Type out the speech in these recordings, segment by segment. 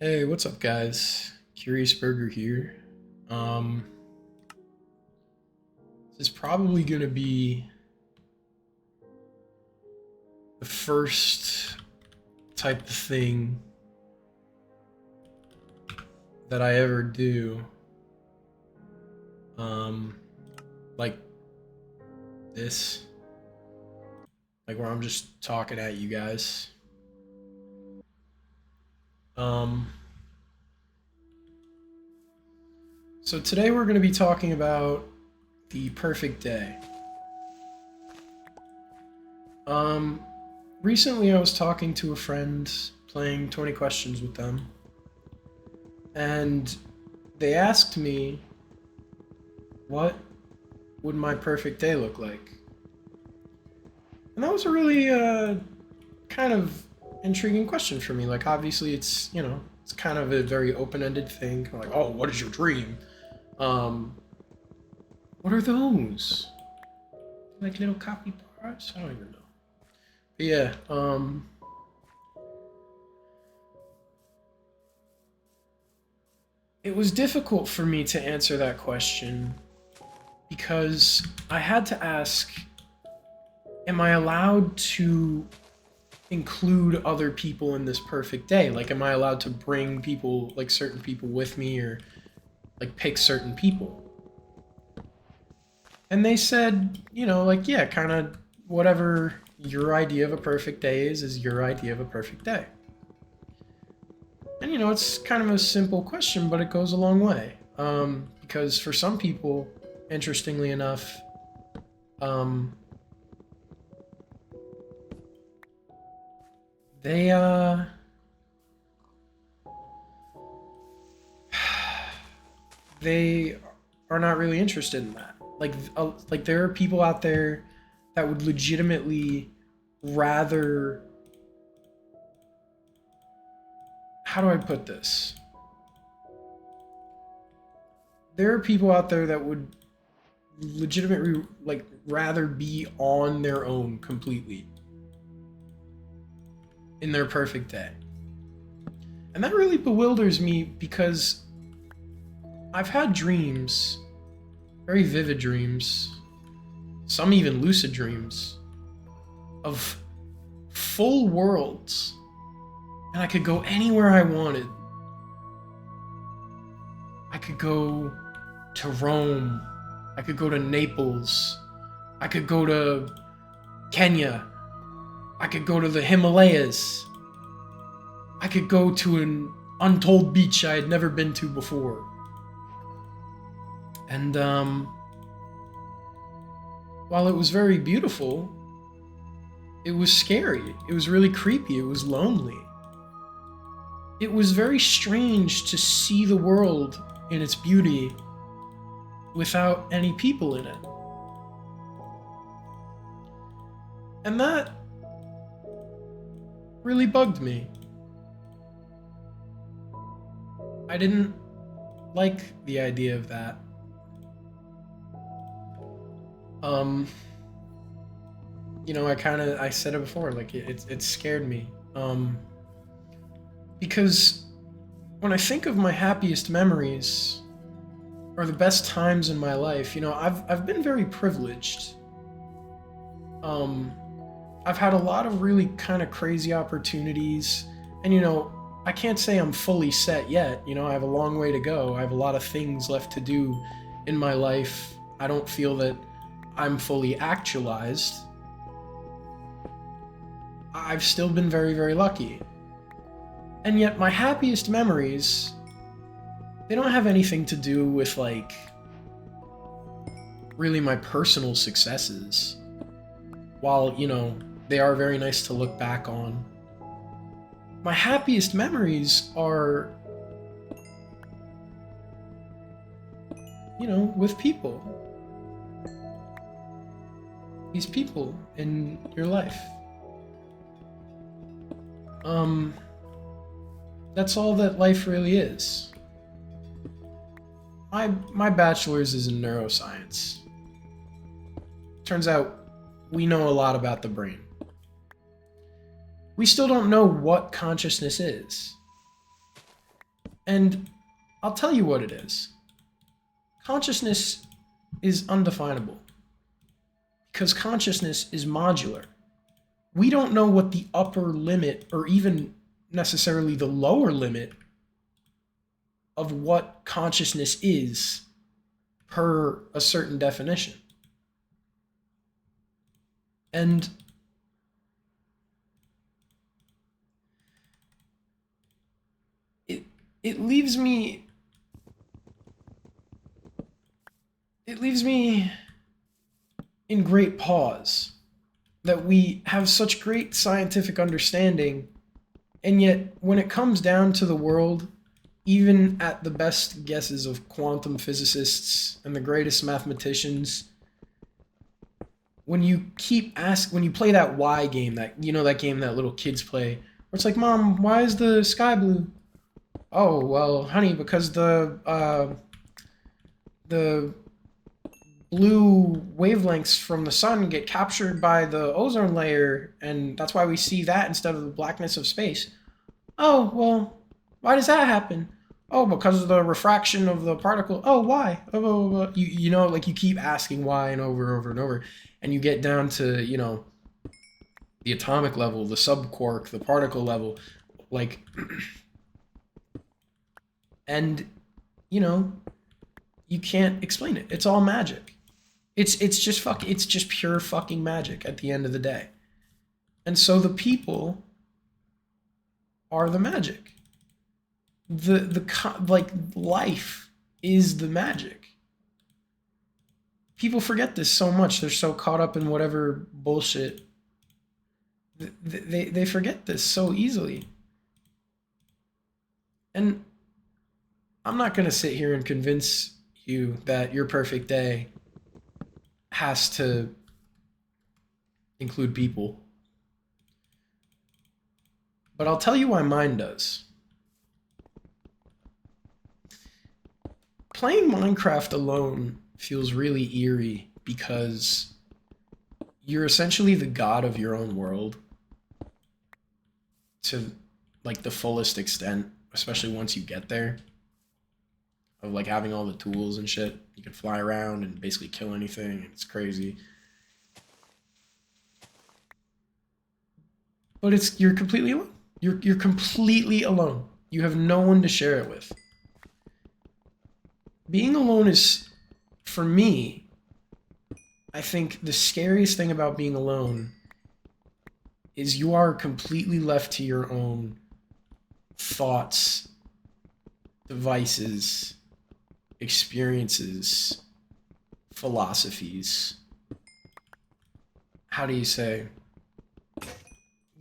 Hey, what's up, guys? Curiousburger here. Um, this is probably gonna be the first type of thing that I ever do. Um, like this, like where I'm just talking at you guys. Um, so today we're gonna be talking about the perfect day. Um, Recently I was talking to a friend, playing 20 questions with them, and they asked me what would my perfect day look like? And that was a really kind of intriguing question for me. Like, obviously, it's kind of a very open-ended thing. Like, oh, what is your dream? Um, what are those? Like little capybaras? I don't even know. But yeah, it was difficult for me to answer that question because I had to ask, am I allowed to include other people in this perfect day? Like, am I allowed to bring people, like certain people with me, or like pick certain people? And they said, like, yeah, kind of whatever your idea of a perfect day is your idea of a perfect day. And it's kind of a simple question, but it goes a long way. Because for some people, interestingly enough, um, they they are not really interested in that. Like there are people out there that would legitimately rather. How do I put this? There are people out there that would legitimately like rather be on their own completely in their perfect day. And that really bewilders me because I've had dreams, very vivid dreams, some even lucid dreams, of full worlds, and I could go anywhere I wanted. I could go to Rome, I could go to Naples, I could go to Kenya, I could go to the Himalayas, I could go to an untold beach I had never been to before. And while it was very beautiful, it was scary. It was really creepy. It was lonely. It was very strange to see the world in its beauty without any people in it. And that really bugged me. I didn't like the idea of that. Um, I said it before, like it scared me. Because when I think of my happiest memories or the best times in my life, I've been very privileged. Um, I've had a lot of really kind of crazy opportunities, and I can't say I'm fully set yet. I have a long way to go. I have a lot of things left to do in my life. I don't feel that I'm fully actualized. I've still been very, very lucky. And yet my happiest memories, they don't have anything to do with like really my personal successes. While, they are very nice to look back on. My happiest memories are, with people. These people in your life. That's all that life really is. My bachelor's is in neuroscience. Turns out we know a lot about the brain. We still don't know what consciousness is. And I'll tell you what it is. Consciousness is undefinable because consciousness is modular. We don't know what the upper limit or even necessarily the lower limit of what consciousness is per a certain definition. And it it leaves me it leaves me in great pause that we have such great scientific understanding, and yet when it comes down to the world, even at the best guesses of quantum physicists and the greatest mathematicians, when you play that why game, that that game that little kids play, where it's like, Mom, why is the sky blue? Oh, well, honey, because the blue wavelengths from the sun get captured by the ozone layer, and that's why we see that instead of the blackness of space. Oh, well, why does that happen? Oh, because of the refraction of the particle. Oh, why? Oh, like you keep asking why and over and over, and you get down to, the atomic level, the subquark, the particle level, like, and, you can't explain it. It's all magic. It's just pure fucking magic at the end of the day. And so the people are the magic. Like, life is the magic. People forget this so much. They're so caught up in whatever bullshit. They forget this so easily. And I'm not going to sit here and convince you that your perfect day has to include people. But I'll tell you why mine does. Playing Minecraft alone feels really eerie because you're essentially the god of your own world to, like, the fullest extent, especially once you get there. Of, like, having all the tools and shit. You can fly around and basically kill anything, and it's crazy. But you're completely alone. You're completely alone. You have no one to share it with. Being alone is, for me, I think the scariest thing about being alone is you are completely left to your own thoughts, devices, experiences, philosophies. How do you say?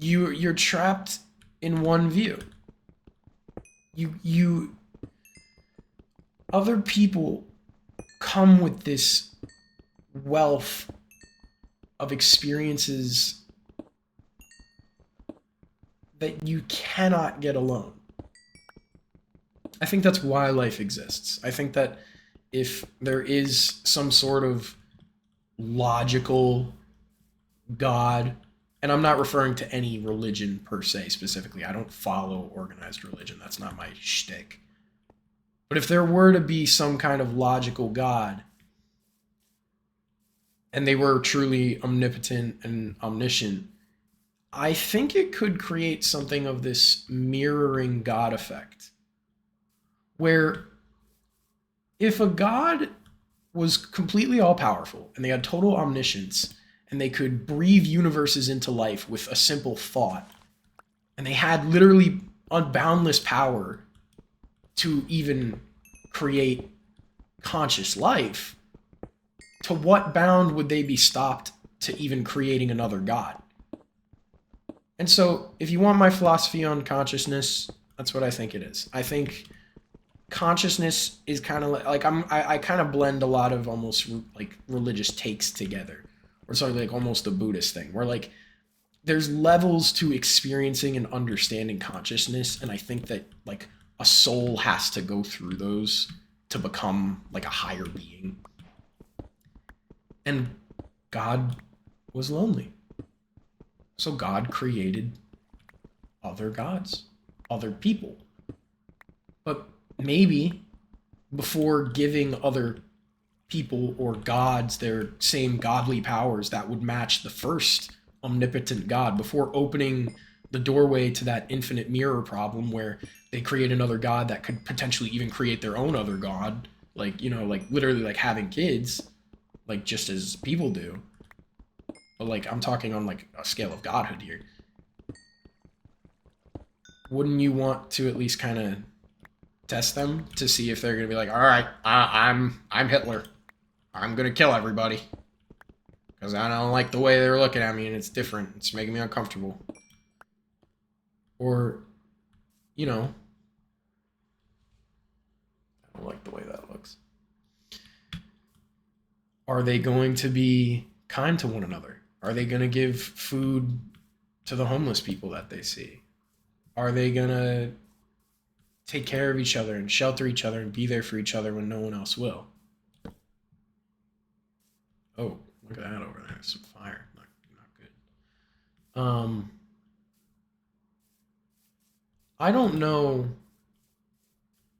You're trapped in one view. You other people come with this wealth of experiences that you cannot get alone. I think that's why life exists. I think that if there is some sort of logical God, and I'm not referring to any religion per se specifically. I don't follow organized religion. That's not my shtick. But if there were to be some kind of logical God, and they were truly omnipotent and omniscient, I think it could create something of this mirroring God effect. Where if a God was completely all-powerful and they had total omniscience and they could breathe universes into life with a simple thought, and they had literally unboundless power to even create conscious life, to what bound would they be stopped to even creating another God? And so, if you want my philosophy on consciousness, that's what I think it is. I think consciousness is kind of like I kind of blend a lot of almost like religious takes together, or something like almost a Buddhist thing, where like there's levels to experiencing and understanding consciousness, and I think that like a soul has to go through those to become like a higher being. And God was lonely. So God created other gods, other people. But maybe before giving other people or gods their same godly powers that would match the first omnipotent god, before opening the doorway to that infinite mirror problem where they create another god that could potentially even create their own other god, like, like literally like having kids, like just as people do. But like I'm talking on like a scale of godhood here. Wouldn't you want to at least kind of test them to see if they're gonna be like, all right, I'm Hitler, I'm gonna kill everybody because I don't like the way they're looking at me and it's different, it's making me uncomfortable. Or, you know, I don't like the way that looks. Are they going to be kind to one another? Are they going to give food to the homeless people that they see? Are they going to take care of each other and shelter each other and be there for each other when no one else will? Oh, look at that over there. Some fire. Not good. I don't know.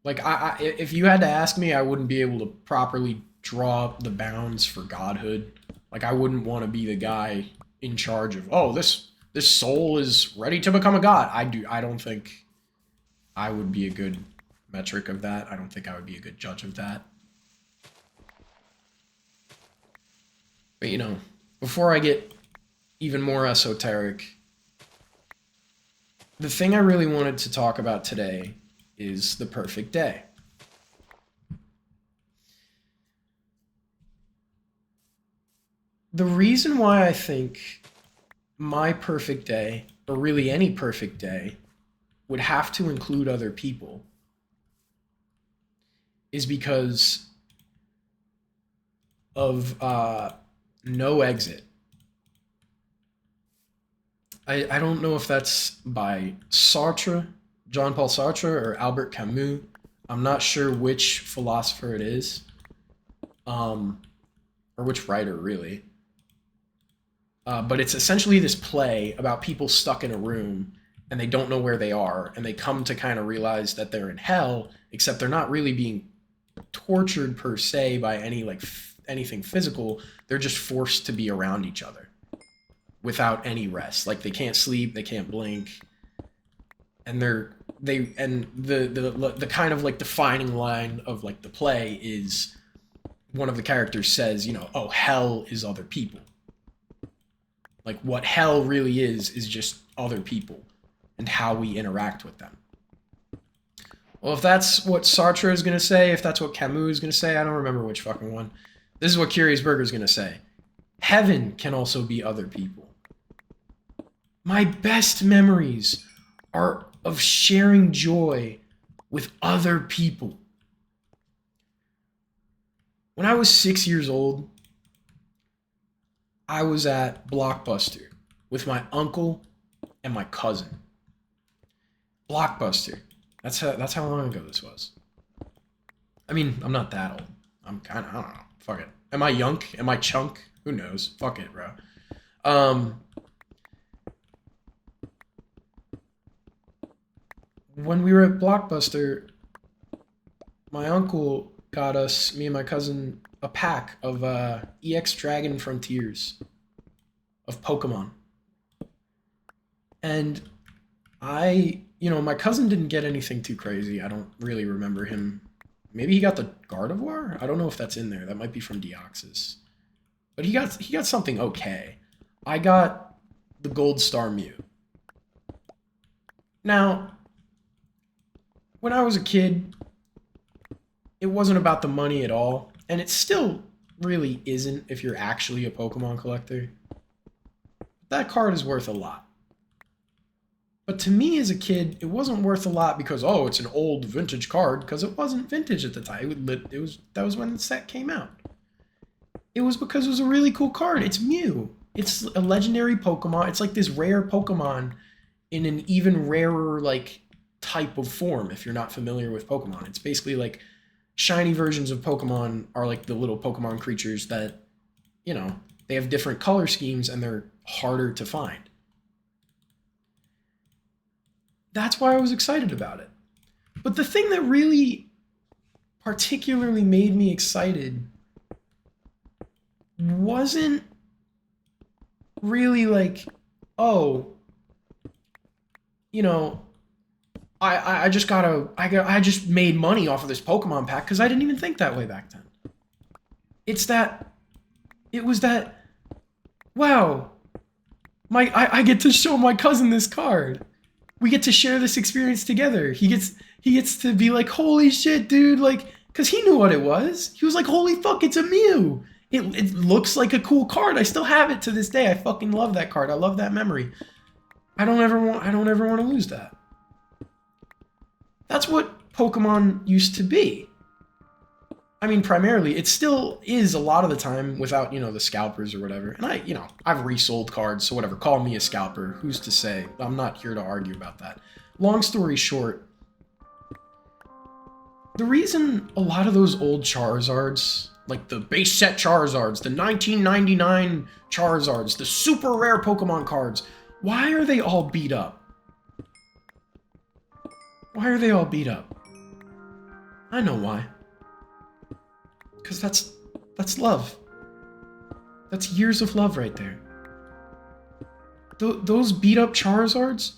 Like, if you had to ask me, I wouldn't be able to properly draw the bounds for godhood. Like, I wouldn't want to be the guy in charge of, oh, this soul is ready to become a god. I don't think I would be a good metric of that. I don't think I would be a good judge of that. But before I get even more esoteric, the thing I really wanted to talk about today is the perfect day. The reason why I think my perfect day, or really any perfect day, would have to include other people is because of no exit. I don't know if that's by Sartre, Jean-Paul Sartre, or Albert Camus. I'm not sure which philosopher it is, or which writer, really. But it's essentially this play about people stuck in a room and they don't know where they are, and they come to kind of realize that they're in hell, except they're not really being tortured per se by anything physical. They're just forced to be around each other without any rest. Like, they can't sleep, they can't blink, and the kind of like defining line of like the play is one of the characters says, oh, hell is other people. Like, what hell really is just other people and how we interact with them. Well, if that's what Sartre is going to say, if that's what Camus is going to say, I don't remember which fucking one. This is what Curiousburger is going to say. Heaven can also be other people. My best memories are of sharing joy with other people. When I was 6 years old, I was at Blockbuster with my uncle and my cousin. Blockbuster. That's how long ago this was. I mean, I'm not that old. I'm kind of, I don't know. Fuck it. Am I yunk? Am I chunk? Who knows? Fuck it, bro. When we were at Blockbuster, my uncle got us, me and my cousin, a pack of EX Dragon Frontiers of Pokemon. And my cousin didn't get anything too crazy. I don't really remember him. Maybe he got the Gardevoir? I don't know if that's in there. That might be from Deoxys. But he got something okay. I got the Gold Star Mew. Now, when I was a kid, it wasn't about the money at all. And it still really isn't if you're actually a Pokemon collector. That card is worth a lot. But to me as a kid, it wasn't worth a lot because, oh, it's an old vintage card, because it wasn't vintage at the time. That was when the set came out. It was because it was a really cool card. It's Mew. It's a legendary Pokemon. It's like this rare Pokemon in an even rarer like type of form if you're not familiar with Pokemon. It's basically like shiny versions of Pokemon are like the little Pokemon creatures that, they have different color schemes and they're harder to find. That's why I was excited about it. But the thing that really particularly made me excited wasn't really like, oh, you know, I just made money off of this Pokemon pack, because I didn't even think that way back then. It was that, wow, I get to show my cousin this card. We get to share this experience together. He gets to be like, holy shit, dude, like, because he knew what it was. He was like, holy fuck, it's a Mew. It looks like a cool card. I still have it to this day. I fucking love that card. I love that memory. I don't ever want to lose that. That's what Pokemon used to be. I mean, primarily, it still is a lot of the time without, the scalpers or whatever. And I've resold cards, so whatever. Call me a scalper. Who's to say? I'm not here to argue about that. Long story short, the reason a lot of those old Charizards, like the base set Charizards, the 1999 Charizards, the super rare Pokemon cards, why are they all beat up? Why are they all beat up? I know why. Because that's love. That's years of love right there. Those beat up Charizards,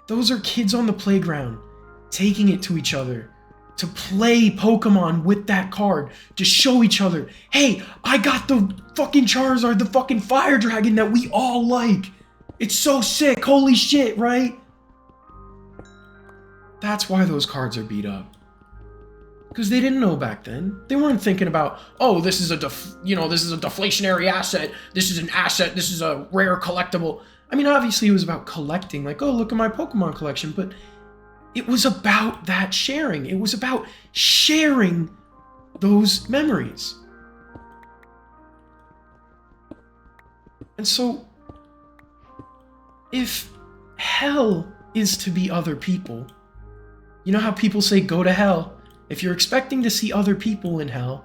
those are kids on the playground taking it to each other to play Pokemon with that card, to show each other, hey, I got the fucking Charizard, the fucking fire dragon that we all like. It's so sick, holy shit, right? That's why those cards are beat up. Because they didn't know back then. They weren't thinking about, oh, this is a deflationary asset. This is an asset. This is a rare collectible. I mean, obviously it was about collecting, like, oh, look at my Pokemon collection. But it was about that sharing. It was about sharing those memories. And so, if hell is to be other people, you know how people say go to hell? If you're expecting to see other people in hell,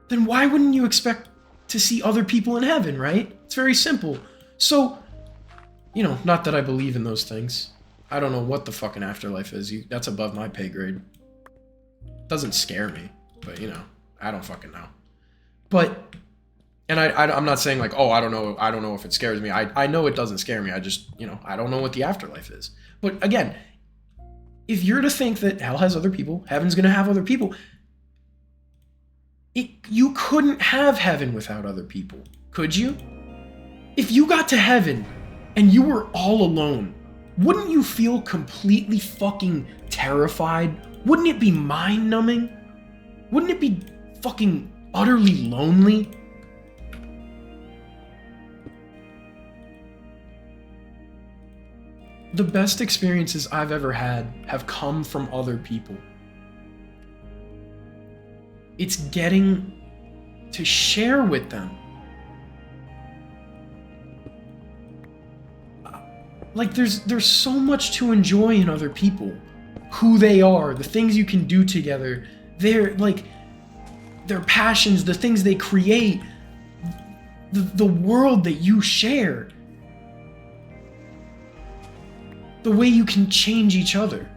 then why wouldn't you expect to see other people in heaven, right? It's very simple. So, not that I believe in those things. I don't know what the fucking afterlife is. That's above my pay grade. Doesn't scare me, but I don't fucking know. But, and I'm not saying like, oh, I don't know if it scares me. I know it doesn't scare me. I just, I don't know what the afterlife is. But again, if you're to think that hell has other people, heaven's gonna have other people, you couldn't have heaven without other people, could you? If you got to heaven and you were all alone, wouldn't you feel completely fucking terrified? Wouldn't it be mind-numbing? Wouldn't it be fucking utterly lonely? The best experiences I've ever had have come from other people. It's getting to share with them. Like, there's so much to enjoy in other people. Who they are, the things you can do together, their passions, the things they create, the world that you share. The way you can change each other.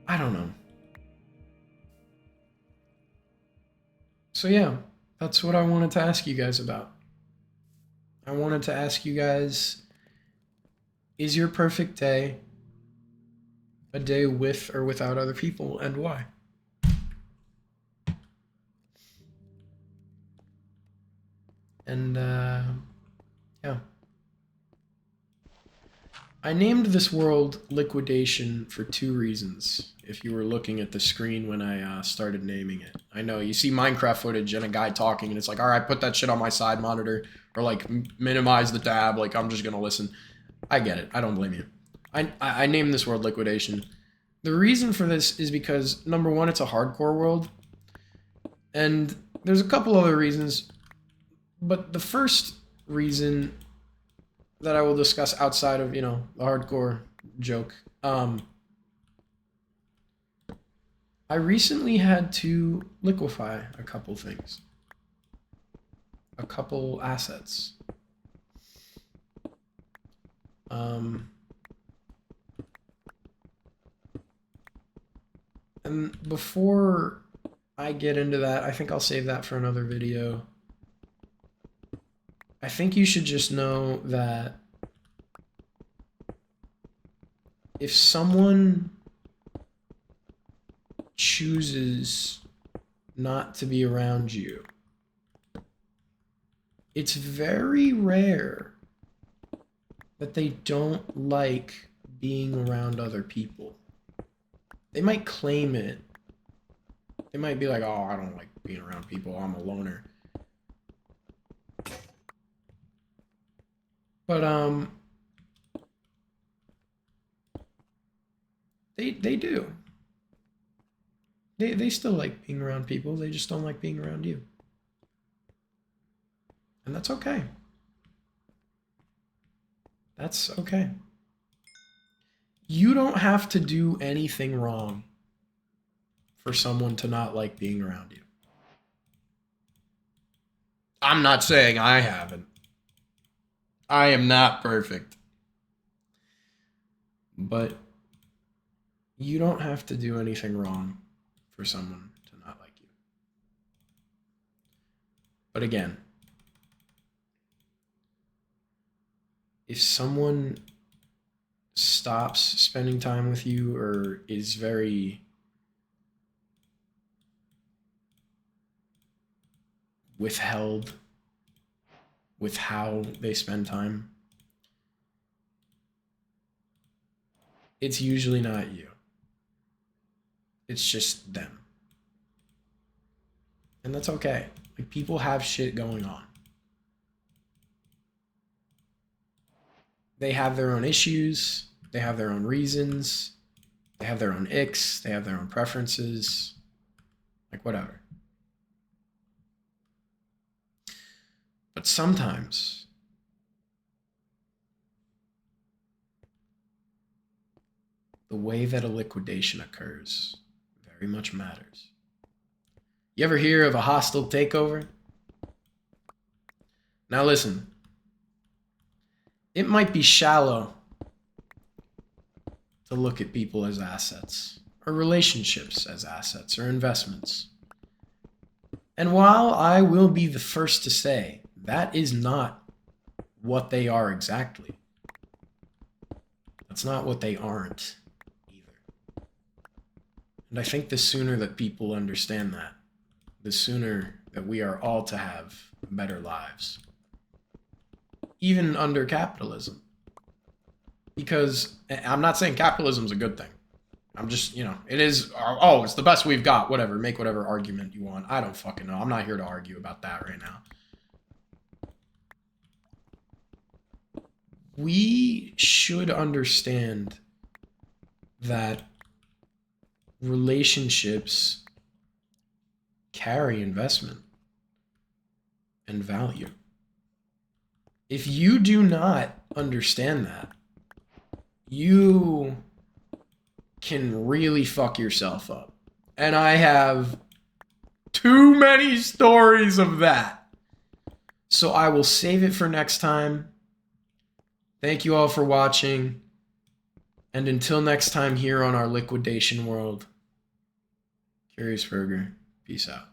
I don't know. So yeah, that's what I wanted to ask you guys about. I wanted to ask you guys, is your perfect day a day with or without other people, and why? And, yeah. I named this world Liquidation for 2 reasons, if you were looking at the screen when I started naming it. I know, you see Minecraft footage and a guy talking, and it's like, alright, put that shit on my side monitor, or like, minimize the tab, like, I'm just gonna listen. I get it, I don't blame you. I named this world Liquidation. The reason for this is because, number one, it's a hardcore world, and there's a couple other reasons. But the first reason that I will discuss outside of, the hardcore joke, I recently had to liquefy a couple things. A couple assets. And before I get into that, I think I'll save that for another video. I think you should just know that if someone chooses not to be around you, it's very rare that they don't like being around other people. They might claim it. They might be like, oh, I don't like being around people. I'm a loner. But, they do. They still like being around people. They just don't like being around you. And that's okay. That's okay. You don't have to do anything wrong for someone to not like being around you. I'm not saying I haven't. I am not perfect. But you don't have to do anything wrong for someone to not like you. But again, if someone stops spending time with you or is very withheld with how they spend time, it's usually not you. It's just them. And that's okay. Like, people have shit going on. They have their own issues. They have their own reasons. They have their own icks. They have their own preferences. Like, whatever. But sometimes the way that a liquidation occurs very much matters. You ever hear of a hostile takeover? Now listen, it might be shallow to look at people as assets, or relationships as assets, or investments. And while I will be the first to say that is not what they are exactly, that's not what they aren't either. And I think the sooner that people understand that, the sooner that we are all to have better lives. Even under capitalism. Because I'm not saying capitalism is a good thing. I'm just, it is, oh, it's the best we've got, whatever. Make whatever argument you want. I don't fucking know. I'm not here to argue about that right now. We should understand that relationships carry investment and value. If you do not understand that, you can really fuck yourself up. And I have too many stories of that. So I will save it for next time. Thank you all for watching. And until next time here on our liquidation world, Curiousburger, peace out.